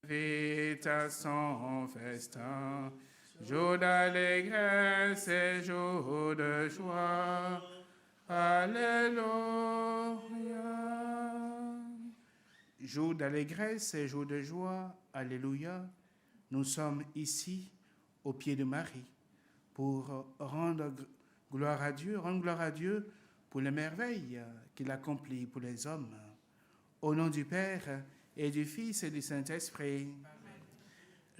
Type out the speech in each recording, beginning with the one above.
Vite à son festin, jour d'allégresse et jour de joie. Alléluia. Jour d'allégresse et jour de joie. Alléluia. Nous sommes ici au pied de Marie pour rendre gloire à Dieu pour les merveilles qu'il accomplit pour les hommes. Au nom du Père et du Fils et du Saint-Esprit.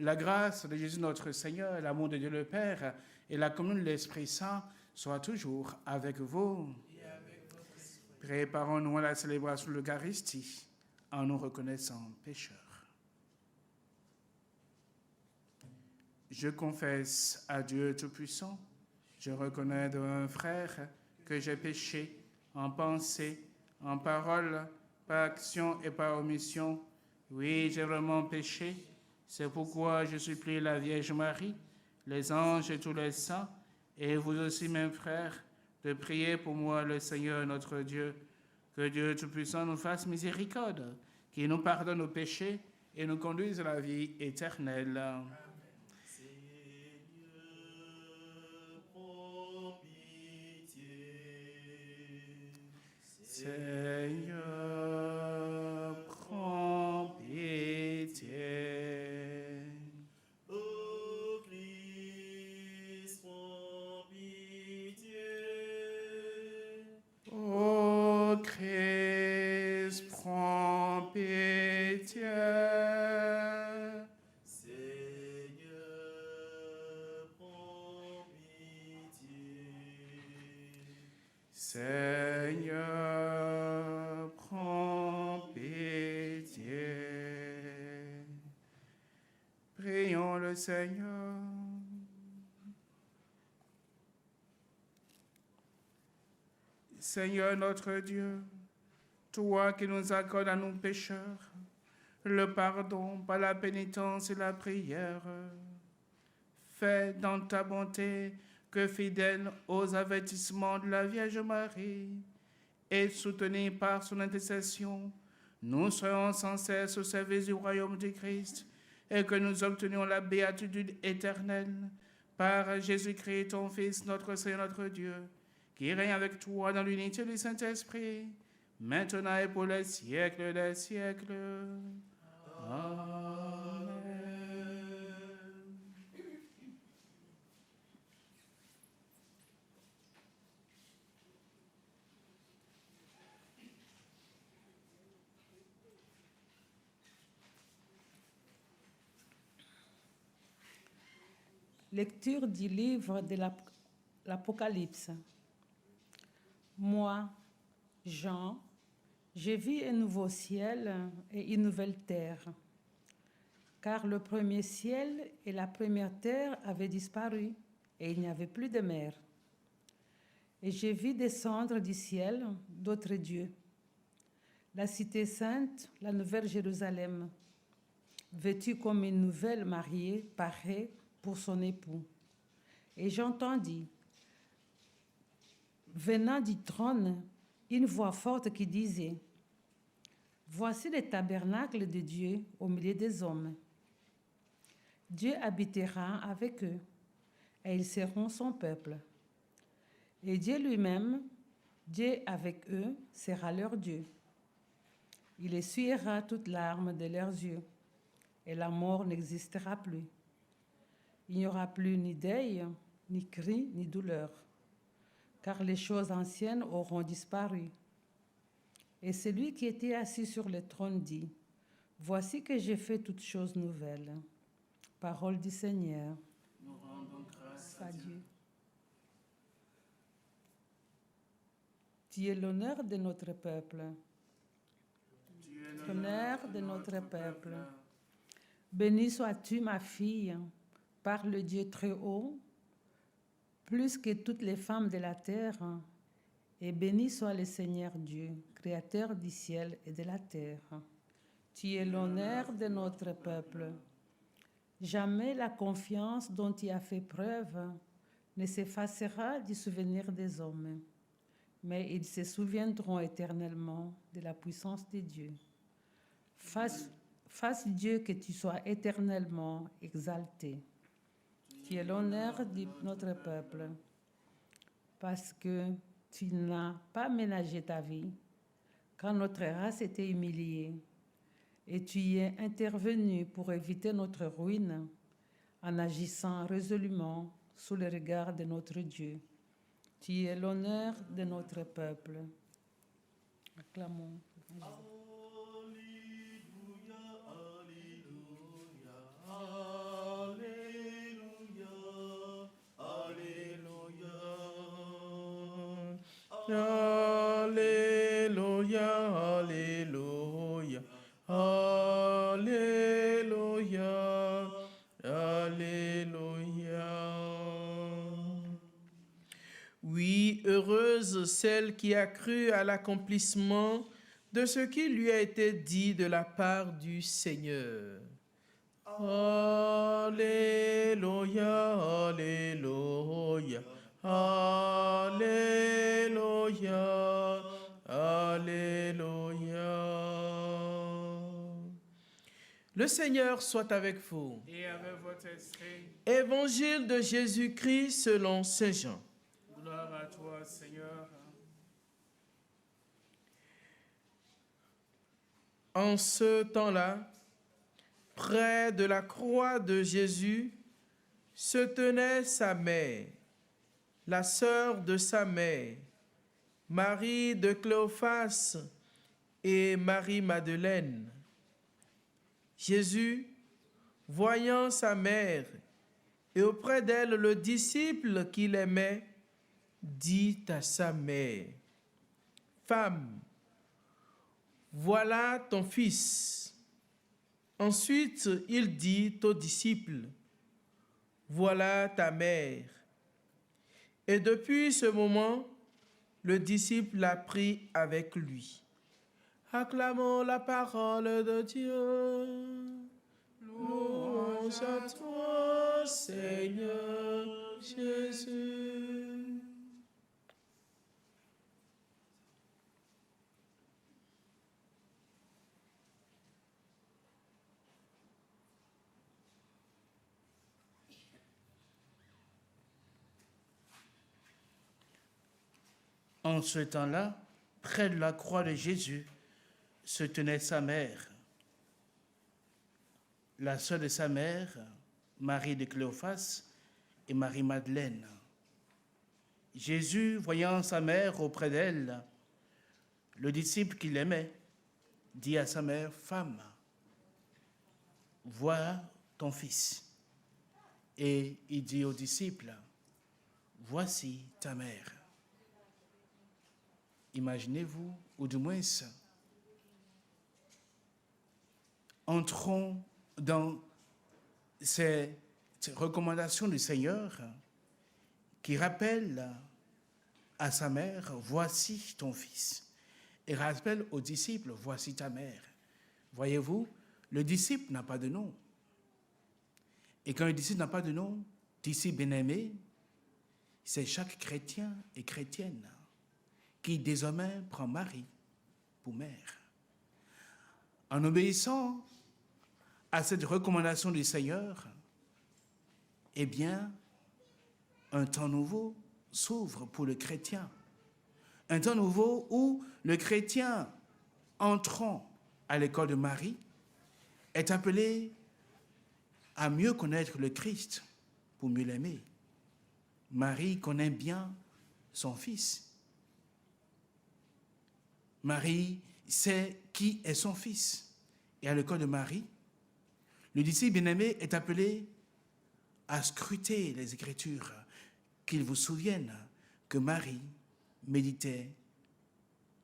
La grâce de Jésus notre Seigneur, l'amour de Dieu le Père et la communion de l'Esprit Saint soient toujours avec vous. Préparons-nous à la célébration de l'Eucharistie en nous reconnaissant pécheurs. Je confesse à Dieu Tout-Puissant, je reconnais de mon frère que j'ai péché en pensée, en parole, par action et par omission. Oui, j'ai vraiment péché. C'est pourquoi je supplie la Vierge Marie, les anges et tous les saints, et vous aussi, mes frères, de prier pour moi le Seigneur notre Dieu. Que Dieu Tout-Puissant nous fasse miséricorde, qu'il nous pardonne nos péchés et nous conduise à la vie éternelle. Amen. Seigneur, prends pitié. Ô Christ, prends pitié. Ô Christ, prends pitié. Seigneur, prends pitié. Seigneur, prends pitié. Prions le Seigneur. Seigneur notre Dieu, toi qui nous accordes à nous pécheurs le pardon par la pénitence et la prière, fais dans ta bonté que fidèles aux avertissements de la Vierge Marie et soutenus par son intercession, nous soyons sans cesse au service du royaume du Christ et que nous obtenions la béatitude éternelle par Jésus-Christ, ton Fils, notre Seigneur, notre Dieu, qui règne avec toi dans l'unité du Saint-Esprit, maintenant et pour les siècles des siècles. Amen. Lecture du livre de l'Apocalypse. Moi, Jean, j'ai vu un nouveau ciel et une nouvelle terre, car le premier ciel et la première terre avaient disparu et il n'y avait plus de mer. Et j'ai vu descendre du ciel d'autres dieux, la cité sainte, la nouvelle Jérusalem, vêtue comme une nouvelle mariée parée pour son époux. Et j'entendis, venant du trône, une voix forte qui disait, « Voici le tabernacle de Dieu au milieu des hommes. Dieu habitera avec eux, et ils seront son peuple. Et Dieu lui-même, Dieu avec eux, sera leur Dieu. Il essuiera toute larme de leurs yeux, et la mort n'existera plus. Il n'y aura plus ni deuil, ni cri, ni douleur, car les choses anciennes auront disparu. Et celui qui était assis sur le trône dit, « Voici que j'ai fait toutes choses nouvelles. » Parole du Seigneur. Nous rendons grâce à Dieu. Tu es l'honneur de notre peuple. Tu es L'honneur de notre peuple. Béni sois-tu, ma fille, par le Dieu très haut, plus que toutes les femmes de la terre, et béni soit le Seigneur Dieu, créateur du ciel et de la terre. Tu es l'honneur de notre peuple. Jamais la confiance dont tu as fait preuve ne s'effacera du souvenir des hommes, mais ils se souviendront éternellement de la puissance de Dieu. Fasse Dieu que tu sois éternellement exalté. Tu es l'honneur de notre peuple parce que tu n'as pas ménagé ta vie quand notre race était humiliée et tu y es intervenu pour éviter notre ruine en agissant résolument sous le regard de notre Dieu. Tu es l'honneur de notre peuple. Acclamons. Alléluia, Alléluia, Alléluia, Alléluia. Oui, heureuse celle qui a cru à l'accomplissement de ce qui lui a été dit de la part du Seigneur. Alléluia, Alléluia, Alléluia, Alléluia. Le Seigneur soit avec vous. Et avec votre esprit, Évangile de Jésus-Christ selon Saint Jean. gloire à toi, Seigneur. En ce temps-là, près de la croix de Jésus, se tenait sa mère, la sœur de sa mère, Marie de Cléophas et Marie-Madeleine. Jésus, voyant sa mère et auprès d'elle le disciple qu'il aimait, dit à sa mère, « Femme, voilà ton fils. » Ensuite, il dit aux disciples, « Voilà ta mère. » Et depuis ce moment, le disciple l'a pris avec lui. Acclamons la parole de Dieu. Louange à toi, Seigneur Jésus. En ce temps-là, près de la croix de Jésus, se tenait sa mère, la sœur de sa mère, Marie de Cléophas et Marie-Madeleine. Jésus, voyant sa mère auprès d'elle, le disciple qu'il aimait, dit à sa mère, « Femme, voilà ton fils. » Et il dit aux disciples, « Voici ta mère. » Imaginez-vous, ou du moins, entrons dans ces recommandations du Seigneur qui rappelle à sa mère, « Voici ton fils. » Et rappelle aux disciples, « Voici ta mère. » Voyez-vous, le disciple n'a pas de nom. Et quand le disciple n'a pas de nom, disciple bien-aimé, c'est chaque chrétien et chrétienne qui désormais prend Marie pour mère. En obéissant à cette recommandation du Seigneur, eh bien, un temps nouveau s'ouvre pour le chrétien. Un temps nouveau où le chrétien, entrant à l'école de Marie, est appelé à mieux connaître le Christ pour mieux l'aimer. Marie connaît bien son fils. Marie sait qui est son fils. Et à l'école de Marie, le disciple bien-aimé est appelé à scruter les Écritures, qu'il vous souvienne que Marie méditait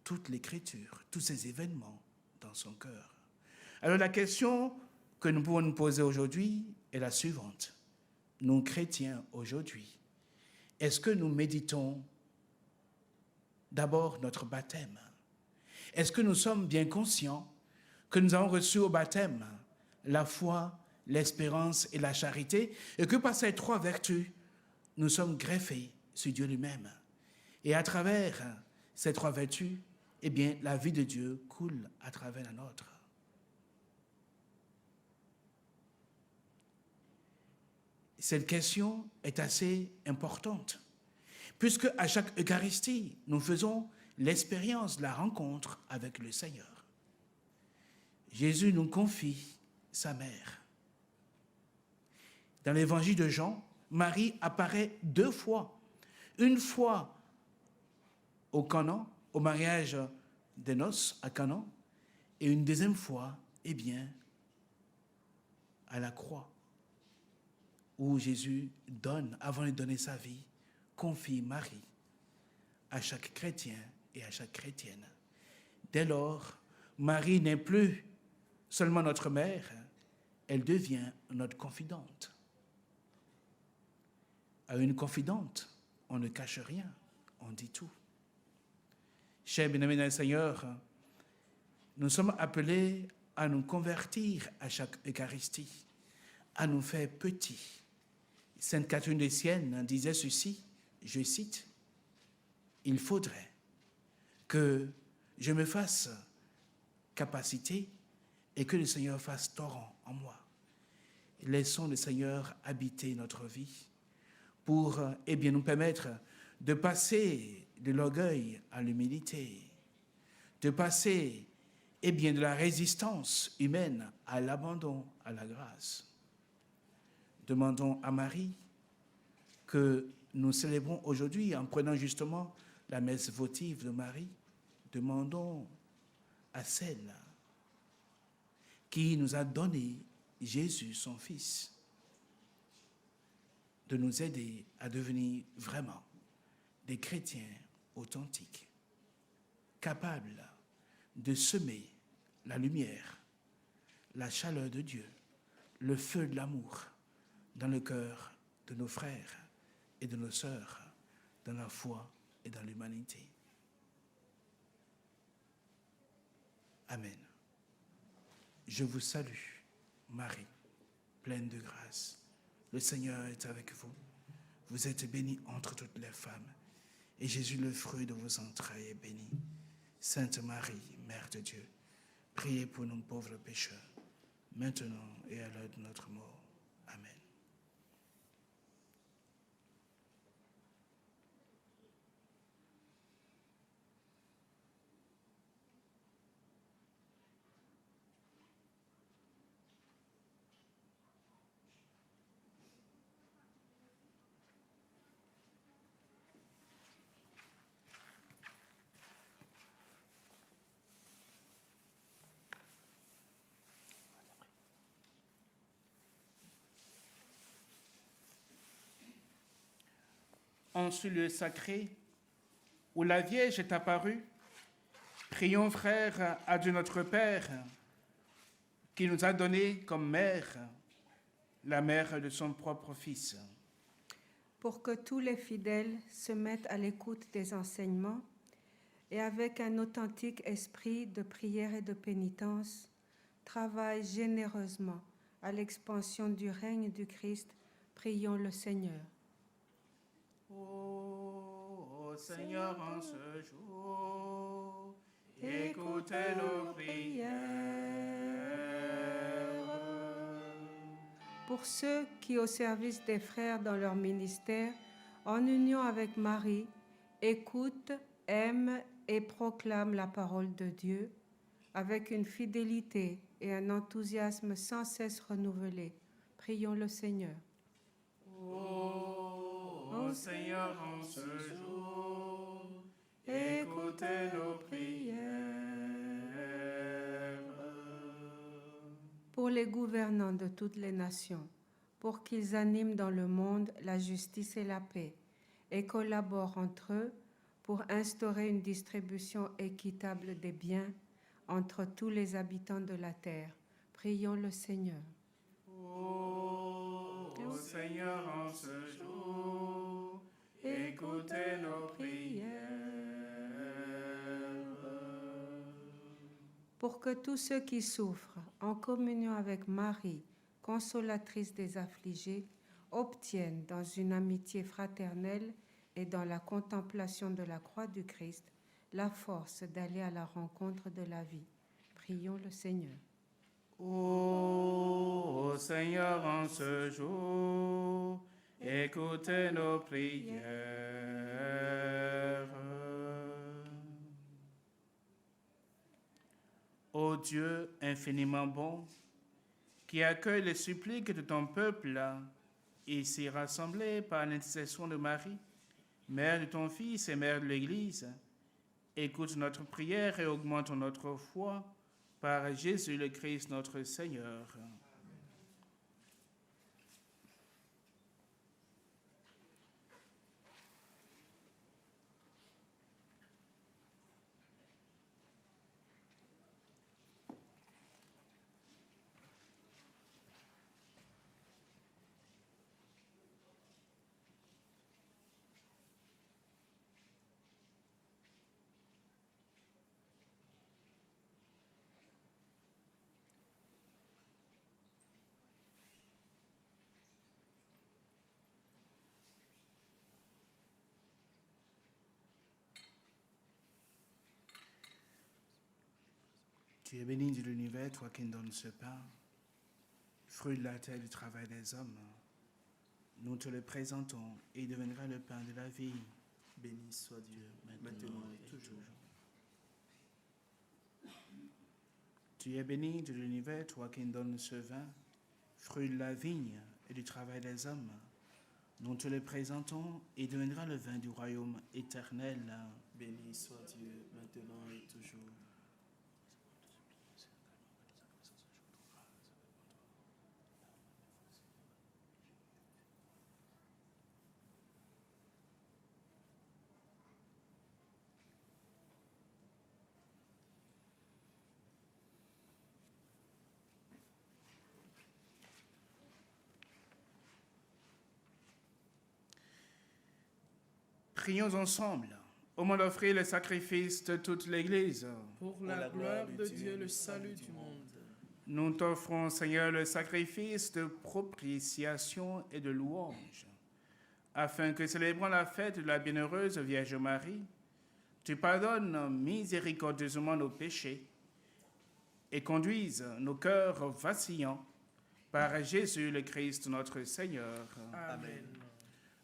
toute l'Écriture, tous ces événements dans son cœur. Alors la question que nous pouvons nous poser aujourd'hui est la suivante. Nous, chrétiens, aujourd'hui, est-ce que nous méditons d'abord notre baptême? Est-ce que nous sommes bien conscients que nous avons reçu au baptême la foi, l'espérance et la charité, et que par ces trois vertus, nous sommes greffés sur Dieu lui-même. Et à travers ces trois vertus, eh bien, la vie de Dieu coule à travers la nôtre. cette question est assez importante, puisque à chaque Eucharistie, nous faisons l'expérience de la rencontre avec le Seigneur. Jésus nous confie sa mère. Dans l'évangile de Jean, Marie apparaît 2 fois. Une fois au Canaan, au mariage des noces à Canaan, et une deuxième fois, à la croix, où Jésus donne, avant de donner sa vie, confie Marie à chaque chrétien et à chaque chrétienne. Dès lors, Marie n'est plus seulement notre mère, elle devient notre confidente. À une confidente, on ne cache rien, on dit tout. Chers bien-aimés dans le Seigneur, nous sommes appelés à nous convertir à chaque Eucharistie, à nous faire petits. Sainte Catherine de Sienne disait ceci, je cite, « Il faudrait que je me fasse capacité et que le Seigneur fasse torrent en moi. Laissons le Seigneur habiter notre vie pour nous permettre de passer de l'orgueil à l'humilité, de passer de la résistance humaine à l'abandon, à la grâce. » Demandons à Marie que nous célébrons aujourd'hui en prenant justement la messe votive de Marie. Demandons à celle qui nous a donné Jésus, son Fils, de nous aider à devenir vraiment des chrétiens authentiques, capables de semer la lumière, la chaleur de Dieu, le feu de l'amour dans le cœur de nos frères et de nos sœurs, dans la foi et dans l'humanité. Amen. Je vous salue, Marie, pleine de grâce. Le Seigneur est avec vous. Vous êtes bénie entre toutes les femmes, et Jésus, le fruit de vos entrailles, est béni. Sainte Marie, Mère de Dieu, priez pour nous pauvres pécheurs, maintenant et à l'heure de notre mort. Amen. En ce lieu sacré où la Vierge est apparue, prions, frères, à Dieu notre Père, qui nous a donné comme mère la mère de son propre Fils. Pour que tous les fidèles se mettent à l'écoute des enseignements et avec un authentique esprit de prière et de pénitence, travaillent généreusement à l'expansion du règne du Christ, prions le Seigneur. Ô Seigneur, en ce jour, écoutez nos prières. Pour ceux qui, au service des frères dans leur ministère, en union avec Marie, écoutent, aiment et proclament la parole de Dieu, avec une fidélité et un enthousiasme sans cesse renouvelés, prions le Seigneur. Ô Seigneur, en ce jour, écoutez nos prières. Pour les gouvernants de toutes les nations, pour qu'ils animent dans le monde la justice et la paix, et collaborent entre eux pour instaurer une distribution équitable des biens entre tous les habitants de la terre. Prions le Seigneur. Ô Seigneur, en ce jour, écoutez nos prières. Pour que tous ceux qui souffrent, en communion avec Marie, consolatrice des affligés, obtiennent dans une amitié fraternelle et dans la contemplation de la croix du Christ la force d'aller à la rencontre de la vie. Prions le Seigneur. Ô Ô Seigneur, en ce jour, écoutez nos prières. Ô Dieu infiniment bon, qui accueille les suppliques de ton peuple, ici rassemblés par l'intercession de Marie, mère de ton Fils et mère de l'Église, écoute notre prière et augmente notre foi par Jésus le Christ notre Seigneur. Tu es béni de l'univers, toi qui donnes ce pain, fruit de la terre du travail des hommes. Nous te le présentons et il deviendra le pain de la vie. Béni soit Dieu, maintenant et toujours. Tu es béni de l'univers, toi qui donnes ce vin, fruit de la vigne et du travail des hommes. Nous te le présentons et il deviendra le vin du royaume éternel. Béni soit Dieu, maintenant et toujours. Prions ensemble au moment d'offrir le sacrifice de toute l'Église. Pour la gloire de Dieu, le salut du monde. Nous t'offrons, Seigneur, le sacrifice de propitiation et de louange, afin que, célébrant la fête de la bienheureuse Vierge Marie, tu pardonnes miséricordieusement nos péchés et conduises nos cœurs vacillants par Jésus le Christ notre Seigneur. Amen.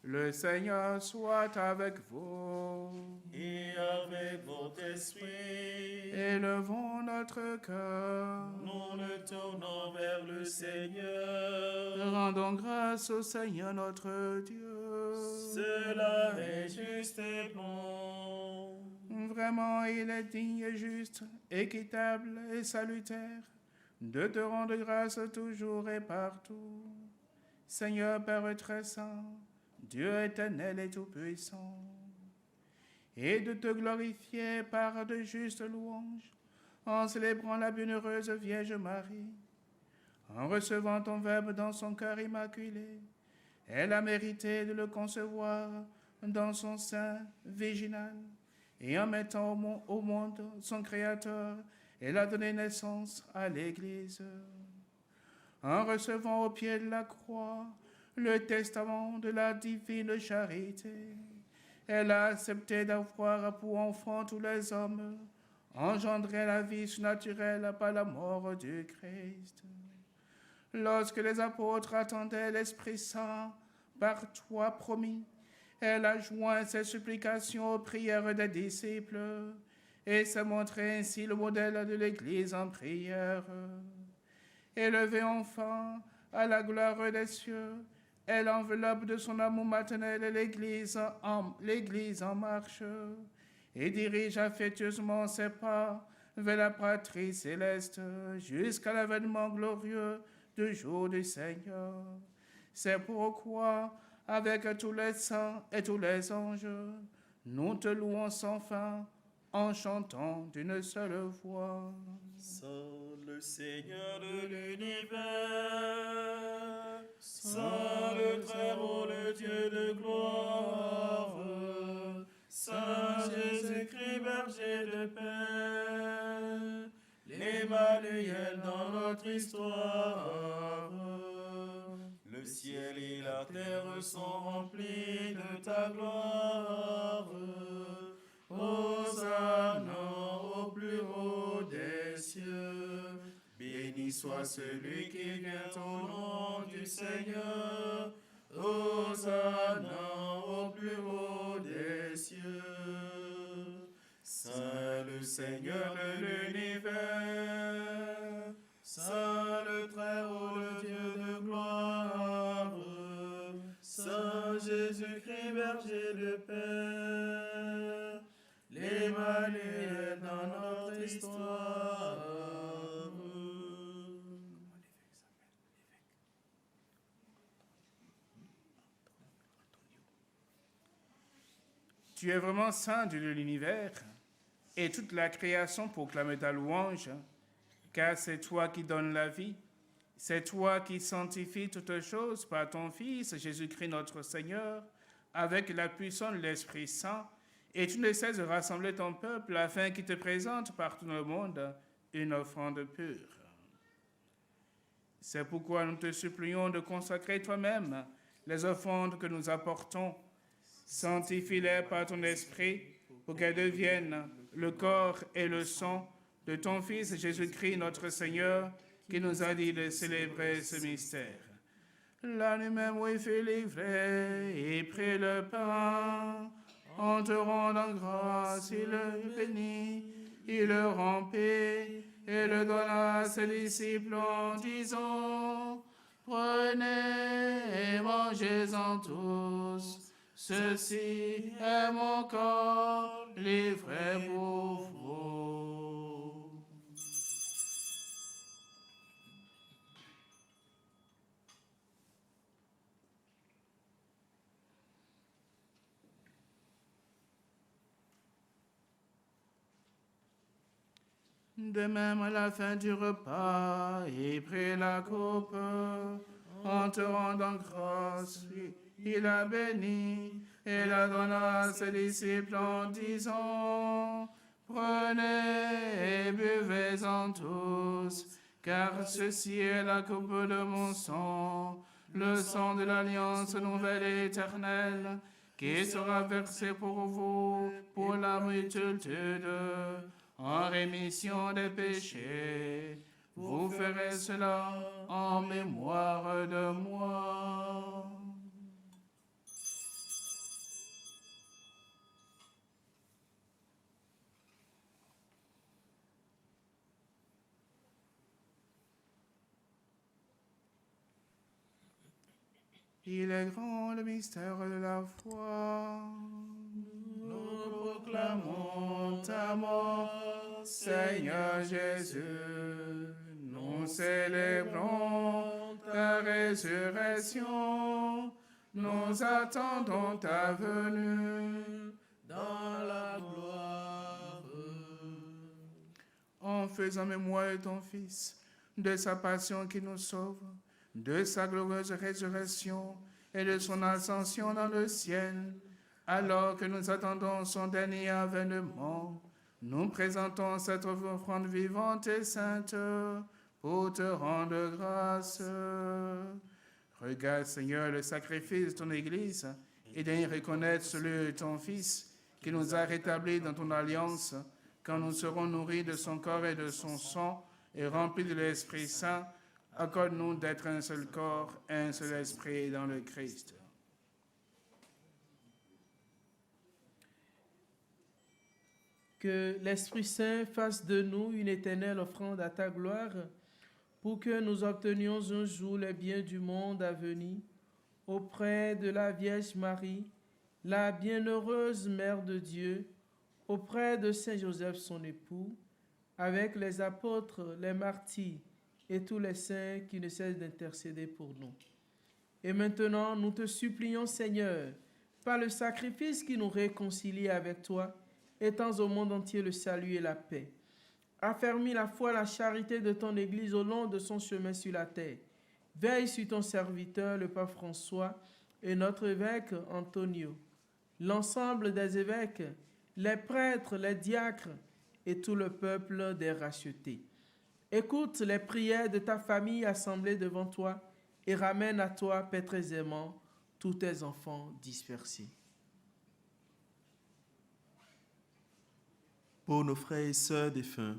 Le Seigneur soit avec vous. Et avec votre esprit, Élevons notre cœur. nous le tournons vers le Seigneur. Rendons grâce au Seigneur notre Dieu. Cela est juste et bon. Vraiment, il est digne et juste, équitable et salutaire de te rendre grâce toujours et partout. Seigneur Père très saint, Dieu éternel et tout-puissant, et de te glorifier par de justes louanges, en célébrant la bienheureuse Vierge Marie, en recevant ton Verbe dans son cœur immaculé. Elle a mérité de le concevoir dans son sein virginal, et en mettant au monde son Créateur, elle a donné naissance à l'Église. En recevant au pied de la croix le testament de la divine charité, elle a accepté d'avoir pour enfants tous les hommes, engendré la vie surnaturelle par la mort du Christ. Lorsque les apôtres attendaient l'Esprit Saint par toi promis, elle a joint ses supplications aux prières des disciples et s'est montré ainsi le modèle de l'Église en prière. Élevée enfin à la gloire des cieux, elle enveloppe de son amour maternel l'Église en marche et dirige affectueusement ses pas vers la patrie céleste jusqu'à l'avènement glorieux du jour du Seigneur. C'est pourquoi, avec tous les saints et tous les anges, nous te louons sans fin en chantant d'une seule voix. Saint le Seigneur de l'univers, Saint le Très-Haut, le Dieu de gloire, Saint Jésus-Christ, berger de paix, l'Emmanuel dans notre histoire. Le ciel et la terre sont remplis de ta gloire. Hosanna au plus haut des cieux. Béni soit celui qui vient au nom du Seigneur, Hosanna au plus haut des cieux. Saint le Seigneur de l'univers, Saint le Très-Haut, le Dieu de gloire, Saint Jésus-Christ, berger de paix, l'Emmanuel dans notre histoire. Tu es vraiment saint Dieu de l'univers, et toute la création proclame ta louange, car c'est toi qui donnes la vie, c'est toi qui sanctifies toutes choses par ton Fils, Jésus-Christ notre Seigneur, avec la puissance de l'Esprit Saint, et tu ne cesses de rassembler ton peuple afin qu'il te présente par tout le monde une offrande pure. C'est pourquoi nous te supplions de consacrer toi-même les offrandes que nous apportons. Sanctifie-les par ton esprit pour qu'elles deviennent le corps et le sang de ton Fils Jésus-Christ notre Seigneur qui nous a dit de célébrer ce mystère. La nuit même où il fut livré et prit le pain, en te rendant grâce, il le bénit, il le rompit et le donna à ses disciples en disant: Prenez et mangez-en tous. Ceci est mon corps livré pour vous. De même, à la fin du repas, il prit la coupe, en te rendant grâce, il la bénit et la donna à ses disciples en disant: Prenez et buvez-en tous, car ceci est la coupe de mon sang, le sang de l'alliance nouvelle et éternelle, qui sera versé pour vous pour la multitude, en rémission des péchés. Vous ferez cela en mémoire de moi. Il est grand le mystère de la foi. Nous proclamons ta mort, Seigneur Jésus. Nous célébrons ta résurrection. Nous attendons ta venue dans la gloire. En faisant mémoire de ton Fils, de sa passion qui nous sauve, de sa glorieuse résurrection et de son ascension dans le ciel, alors que nous attendons son dernier avènement, nous présentons cette offrande vivante et sainte pour te rendre grâce. Regarde, Seigneur, le sacrifice de ton Église et daigne reconnaître celui de ton Fils qui nous a rétablis dans ton alliance quand nous serons nourris de son corps et de son sang et remplis de l'Esprit Saint. Accorde-nous d'être un seul corps, un seul esprit dans le Christ. Que l'Esprit Saint fasse de nous une éternelle offrande à ta gloire, pour que nous obtenions un jour les biens du monde à venir, auprès de la Vierge Marie, la bienheureuse Mère de Dieu, auprès de Saint Joseph son époux, avec les apôtres, les martyrs, et tous les saints qui ne cessent d'intercéder pour nous. Et maintenant, nous te supplions, Seigneur, par le sacrifice qui nous réconcilie avec toi, étends au monde entier le salut et la paix. Affermis la foi et la charité de ton Église au long de son chemin sur la terre. Veille sur ton serviteur, le pape François, et notre évêque Antonio, l'ensemble des évêques, les prêtres, les diacres, et tout le peuple des rachetés. Écoute les prières de ta famille assemblée devant toi et ramène à toi, Père très aimant, tous tes enfants dispersés. Pour nos frères et sœurs défunts,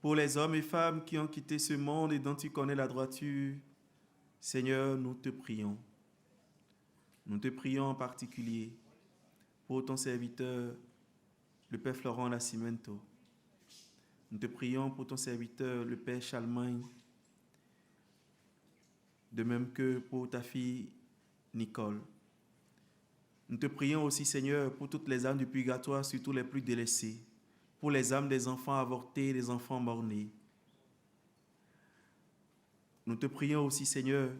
pour les hommes et femmes qui ont quitté ce monde et dont tu connais la droiture, Seigneur, nous te prions. Nous te prions en particulier pour ton serviteur, le Père Florent Nascimento. Nous te prions pour ton serviteur, le Père Chalmagne, de même que pour ta fille Nicole. Nous te prions aussi, Seigneur, pour toutes les âmes du purgatoire, surtout les plus délaissées, pour les âmes des enfants avortés, des enfants morts-nés. Nous te prions aussi, Seigneur,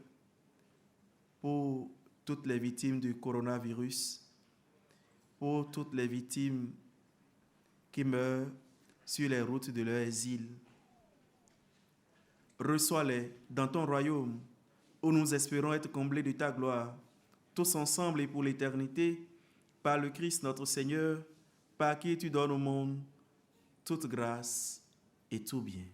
pour toutes les victimes du coronavirus, pour toutes les victimes qui meurent sur les routes de leur exil. Reçois-les dans ton royaume, où nous espérons être comblés de ta gloire, tous ensemble et pour l'éternité, par le Christ notre Seigneur, par qui tu donnes au monde toute grâce et tout bien.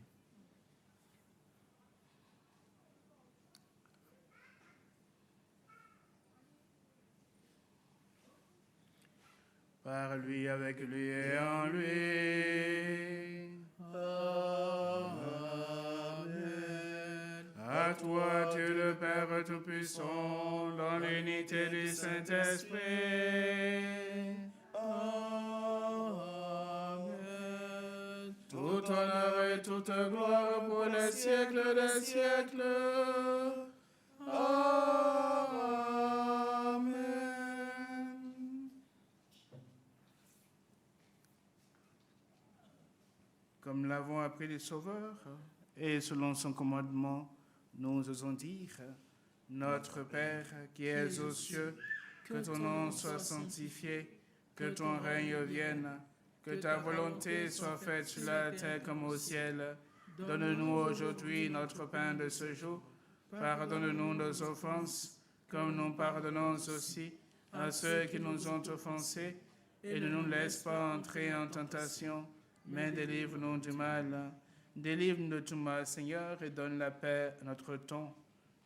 Par lui, avec lui et en lui. Amen. À toi, Dieu le Père Tout-Puissant, dans l'unité du Saint-Esprit. Amen. Tout honneur et toute gloire pour les siècles des siècles. Amen. Comme l'avons appris les sauveurs, et selon son commandement, nous osons dire, Notre Père qui es aux cieux, que ton nom soit sanctifié, que ton règne vienne, que ta volonté soit faite sur la terre comme au ciel. Donne-nous aujourd'hui notre pain de ce jour. Pardonne-nous nos offenses, comme nous pardonnons aussi à ceux qui nous ont offensés, et ne nous laisse pas entrer en tentation, mais délivre-nous du mal. Délivre-nous de tout mal, Seigneur, et donne la paix à notre temps.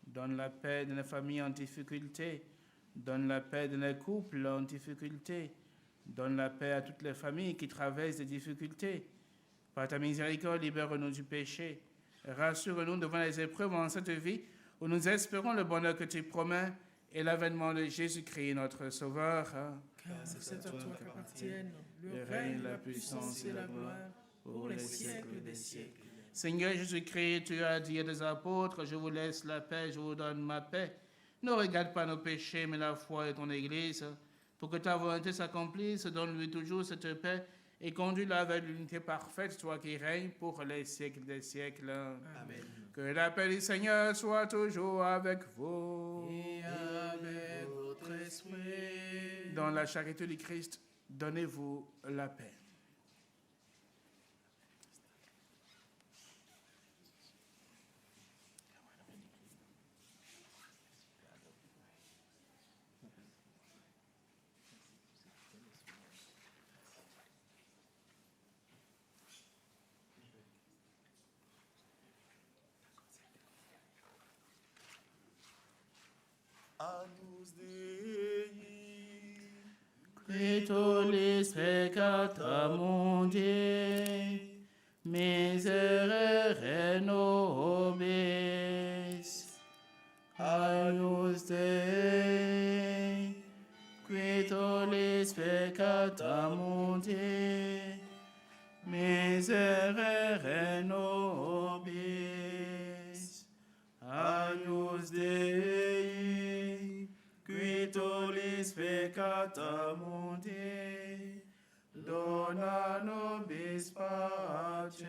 Donne la paix de nos familles en difficulté. Donne la paix de nos couples en difficulté. Donne la paix à toutes les familles qui traversent des difficultés. Par ta miséricorde, libère-nous du péché. Rassure-nous devant les épreuves en cette vie où nous espérons le bonheur que tu promets et l'avènement de Jésus-Christ, notre Sauveur. Car c'est à toi qu'appartiennent le règne, la puissance et la gloire pour les siècles des siècles. Seigneur Jésus-Christ, tu as dit à des apôtres, je vous laisse la paix, je vous donne ma paix. Ne regarde pas nos péchés, mais la foi de ton Église. Pour que ta volonté s'accomplisse, donne-lui toujours cette paix et conduis-la vers l'unité parfaite, toi qui règnes pour les siècles des siècles. Amen. Que la paix du Seigneur soit toujours avec vous. Et avec votre esprit. Dans la charité du Christ, donnez-vous la paix. Agnus Dei, Qui tollis peccata mundi, miserere nobis. Agnus Dei, qui tollis peccata mundi, miserere nobis. Agnus Dei, qui tollis peccata mundi, dona nobis pacem.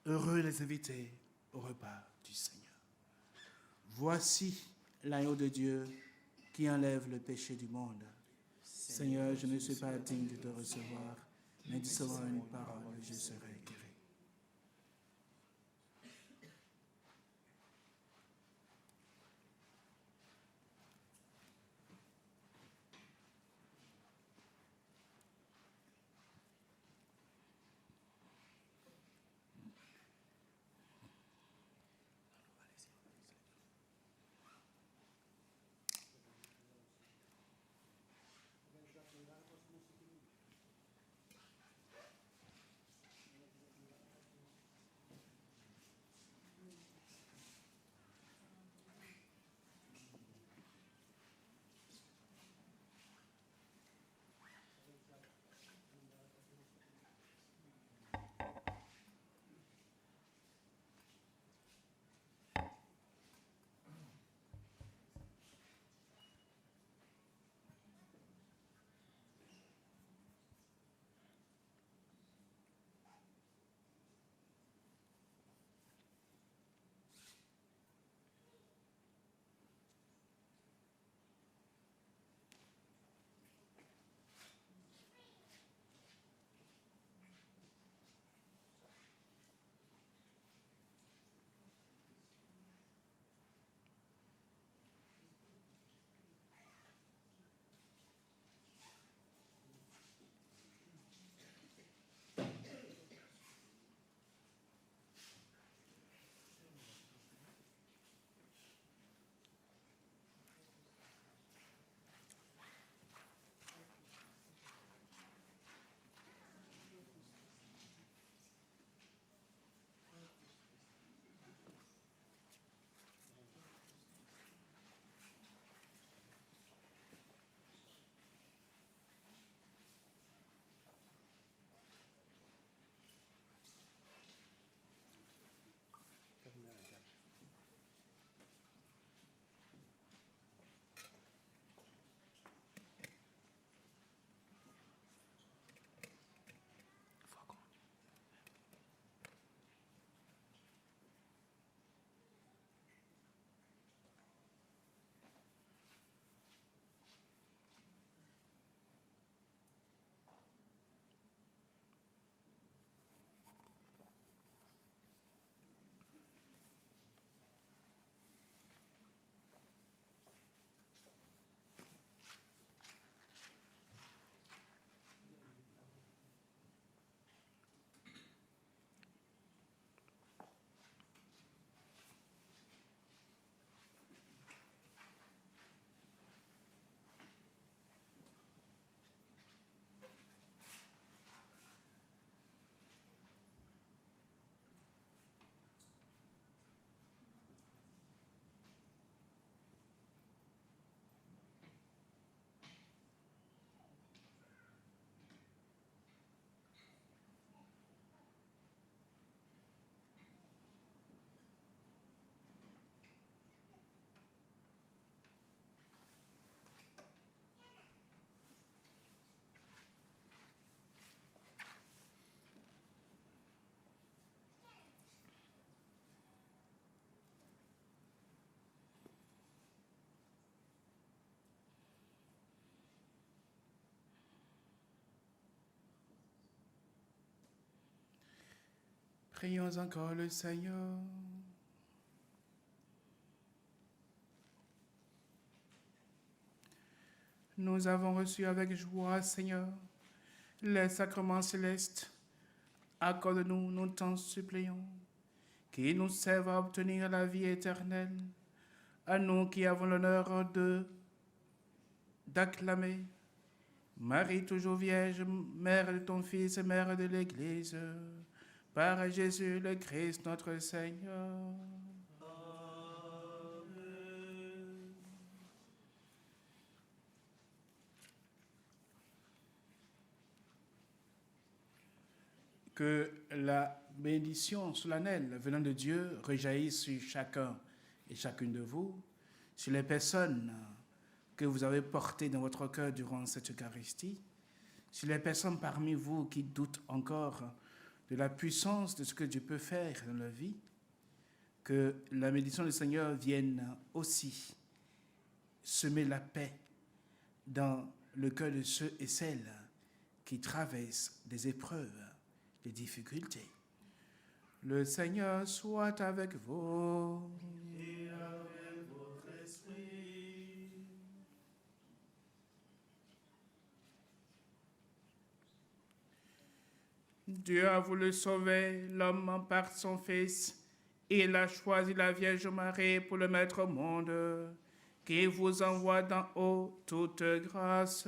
Heureux les invités au repas du Seigneur. Voici l'agneau de Dieu qui enlève le péché du monde. Seigneur, je ne suis pas digne de te recevoir, mais dis seulement une parole et je serai guéri. Prions encore le Seigneur. Nous avons reçu avec joie, Seigneur, les sacrements célestes. Accorde-nous, nous t'en supplions, qui nous servent à obtenir la vie éternelle. À nous qui avons l'honneur d'acclamer Marie toujours Vierge, Mère de ton Fils et Mère de l'Église, par Jésus le Christ notre Seigneur. Que la bénédiction solennelle venant de Dieu rejaillisse sur chacun et chacune de vous, sur les personnes que vous avez portées dans votre cœur durant cette Eucharistie, sur les personnes parmi vous qui doutent encore de la puissance de ce que Dieu peut faire dans leur vie, que la bénédiction du Seigneur vienne aussi semer la paix dans le cœur de ceux et celles qui traversent des épreuves, des difficultés. Le Seigneur soit avec vous. Et avec votre esprit. Dieu a voulu sauver l'homme par son Fils. Il a choisi la Vierge Marie pour le mettre au monde, qui vous envoie d'en haut toute grâce.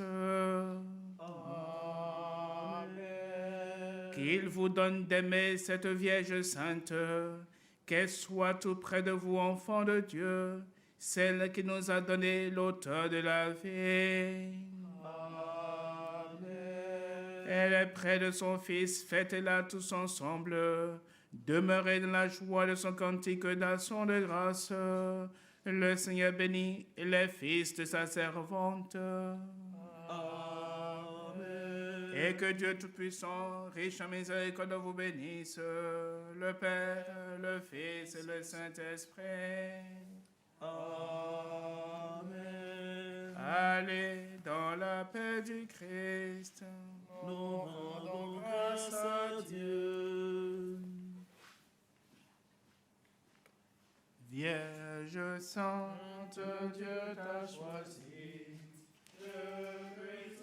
Qu'il vous donne d'aimer cette Vierge Sainte, qu'elle soit tout près de vous, enfants de Dieu, celle qui nous a donné l'auteur de la vie. Elle est près de son Fils, fêtez-la tous ensemble. Demeurez dans la joie de son cantique d'action de grâce. Le Seigneur bénit les fils de sa servante. Et que Dieu Tout-Puissant, riche en miséricorde, vous bénisse, le Père, le Fils et le Saint-Esprit. Amen. Allez dans la paix du Christ. Nous rendons grâce à Dieu. Vierge sainte, Dieu t'a choisi. Je